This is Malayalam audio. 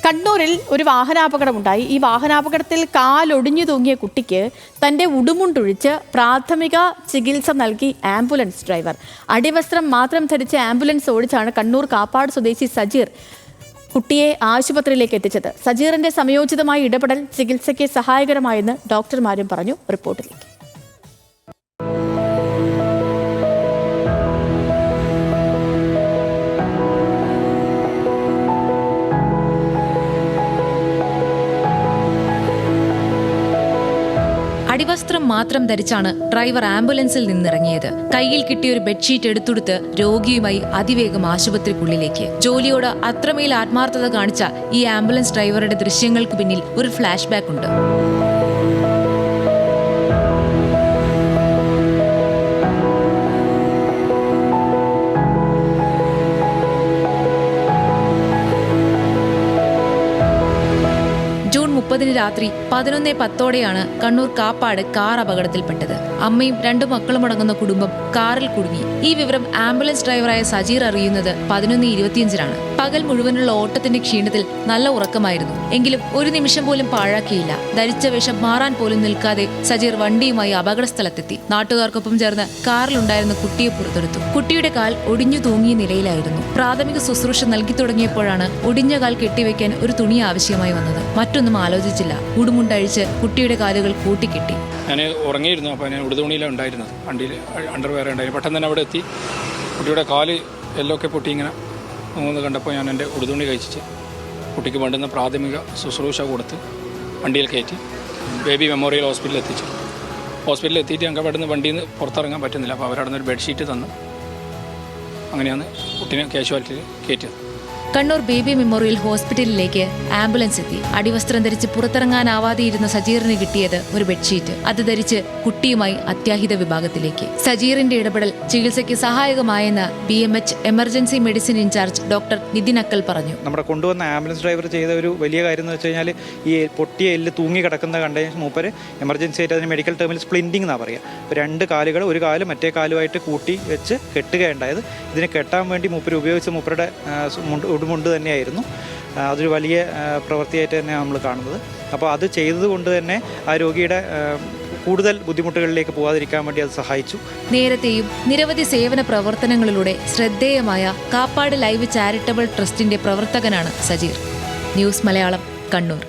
കണ്ണൂരിൽ ഒരു വാഹനാപകടമുണ്ടായി. ഈ വാഹനാപകടത്തിൽ കാലൊടിഞ്ഞു തൂങ്ങിയ കുട്ടിക്ക് തന്റെ ഉടുമുണ്ടൊഴിച്ച് പ്രാഥമിക ചികിത്സ നൽകി ആംബുലൻസ് ഡ്രൈവർ. അടിവസ്ത്രം മാത്രം ധരിച്ച് ആംബുലൻസ് ഓടിച്ചാണ് കണ്ണൂർ കാപ്പാട് സ്വദേശി സജീർ കുട്ടിയെ ആശുപത്രിയിലേക്ക് എത്തിച്ചത്. സജീറിന്റെ സമയോചിതമായ ഇടപെടൽ ചികിത്സയ്ക്ക് സഹായകരമായെന്ന് ഡോക്ടർമാരും പറഞ്ഞു. റിപ്പോർട്ടിലേക്ക്. അടിവസ്ത്രം മാത്രം ധരിച്ചാണ് ഡ്രൈവർ ആംബുലൻസിൽ നിന്നിറങ്ങിയത്. കയ്യിൽ കിട്ടിയ ഒരു ബെഡ്ഷീറ്റ് എടുത്തെടുത്ത് രോഗിയുമായി അതിവേഗം ആശുപത്രിക്കുള്ളിലേക്ക്. ജോലിയോട് അത്രമേൽ ആത്മാർത്ഥത കാണിച്ച ഈ ആംബുലൻസ് ഡ്രൈവറുടെ ദൃശ്യങ്ങൾക്ക് പിന്നിൽ ഒരു ഫ്ലാഷ് ബാക്ക് ഉണ്ട്. ജൂൺ 30 രാത്രി 11:10 കണ്ണൂർ കാപ്പാട് കാർ അപകടത്തിൽപ്പെട്ടത്. അമ്മയും 2 മക്കളും അടങ്ങുന്ന കുടുംബം കാറിൽ കുടുങ്ങി. ഈ വിവരം ആംബുലൻസ് ഡ്രൈവറായ സജീർ അറിയുന്നത് 11:25 പകൽ മുഴുവനുള്ള ഓട്ടത്തിന്റെ ക്ഷീണത്തിൽ നല്ല ഉറക്കമായിരുന്നു. എങ്കിലും ഒരു നിമിഷം പോലും പാഴാക്കിയില്ല. ധരിച്ച വേഷം മാറാൻ പോലും നിൽക്കാതെ സജീർ വണ്ടിയുമായി അപകടസ്ഥലത്തെത്തി. നാട്ടുകാർക്കൊപ്പം ചേർന്ന് കാറിലുണ്ടായിരുന്ന കുട്ടിയെ പുറത്തെടുത്തു. കുട്ടിയുടെ കാൽ ഒടിഞ്ഞു തൂങ്ങിയ നിലയിലായിരുന്നു. പ്രാഥമിക ശുശ്രൂഷ നൽകി തുടങ്ങിയപ്പോഴാണ് ഒടിഞ്ഞ കാൽ കെട്ടിവെക്കാൻ ഒരു തുണി ആവശ്യമായി വന്നത്. മറ്റൊന്നും ആലോചിച്ചില്ല. ഉടുമുണ്ടഴിച്ച് കുട്ടിയുടെ കാലുകൾ കൂട്ടിക്കെട്ടി. ഞാൻ ഉറങ്ങിയിരുന്നു. അപ്പോൾ ഞാൻ ഉടുതുണിയിലാണ് ഉണ്ടായിരുന്നത്. വണ്ടിയിൽ അണ്ടർവെയർ ഉണ്ടായിരുന്നു. പെട്ടെന്ന് തന്നെ അവിടെ എത്തി. കുട്ടിയുടെ കാല് എല്ലൊക്കെ പൊട്ടി ഇങ്ങനെ കണ്ടപ്പോൾ ഞാൻ എൻ്റെ ഉടുതുണി കഴിച്ചിട്ട് കുട്ടിക്ക് വേണ്ടുന്ന പ്രാഥമിക ശുശ്രൂഷ കൊടുത്ത് വണ്ടിയിൽ കയറ്റി ബേബി മെമ്മോറിയൽ ഹോസ്പിറ്റലിൽ എത്തിച്ചു. ഹോസ്പിറ്റലിൽ എത്തിയിട്ട് ഞങ്ങൾക്ക് അവിടെ നിന്ന് വണ്ടിയിൽ നിന്ന് പുറത്തിറങ്ങാൻ പറ്റുന്നില്ല. അപ്പോൾ അവരവിടെ നിന്ന് ഒരു ബെഡ്ഷീറ്റ് തന്നു. അങ്ങനെയാണ് കുട്ടീനെ കാഷ്വാലിറ്റിയിൽ കയറ്റിയത്. കണ്ണൂർ ബേബി മെമ്മോറിയൽ ഹോസ്പിറ്റലിലേക്ക് ആംബുലൻസ് എത്തി. അടിവസ്ത്രം ധരിച്ച് പുറത്തിറങ്ങാനാവാതെയിരുന്ന സജീറിന് കിട്ടിയത് ഒരു ബെഡ്ഷീറ്റ്. അത് ധരിച്ച് കുട്ടിയുമായി അത്യാഹിത വിഭാഗത്തിലേക്ക്. സജീറിന്റെ ഇടപെടൽ ചികിത്സയ്ക്ക് സഹായകമായെന്ന് BMH emergency medicine in-charge doctor Nithin Akkal പറഞ്ഞു. നമ്മുടെ കൊണ്ടുവന്ന ആംബുലൻസ് ഡ്രൈവർ ചെയ്ത ഒരു വലിയ കാര്യം എന്ന് വെച്ച് കഴിഞ്ഞാൽ ഈ പൊട്ടിയ എല്ല് തൂങ്ങി കിടക്കുന്ന കണ്ടതിന് മൂപ്പര് എമർജൻസി ആയിട്ട് അതിന് മെഡിക്കൽ ടേമിൽ സ്പ്ലിൻറ്റിംഗ് എന്നാണ് പറയുക. 2 കാലുകൾ ഒരു കാല് മറ്റേ കാലുമായിട്ട് കൂട്ടി വെച്ച് കെട്ടുകയുണ്ടായത്. ഇതിനെ കെട്ടാൻ വേണ്ടി മൂപ്പര് ഉപയോഗിച്ച മൂപ്പരുടെ ഉടുമുണ്ട് തന്നെയായിരുന്നു. അതൊരു വലിയ പ്രവൃത്തിയായിട്ട് തന്നെയാണ് നമ്മൾ കാണുന്നത്. അപ്പോൾ അത് ചെയ്തതുകൊണ്ട് തന്നെ ആ രോഗിയുടെ കൂടുതൽ ബുദ്ധിമുട്ടുകളിലേക്ക് പോകാതിരിക്കാൻ വേണ്ടി അത് സഹായിച്ചു. നേരത്തെയും നിരവധി സേവന പ്രവർത്തനങ്ങളിലൂടെ ശ്രദ്ധേയമായ കാപ്പാട് ലൈവ് ചാരിറ്റബിൾ ട്രസ്റ്റിന്റെ പ്രവർത്തകനാണ് സജീർ. ന്യൂസ് മലയാളം, കണ്ണൂർ.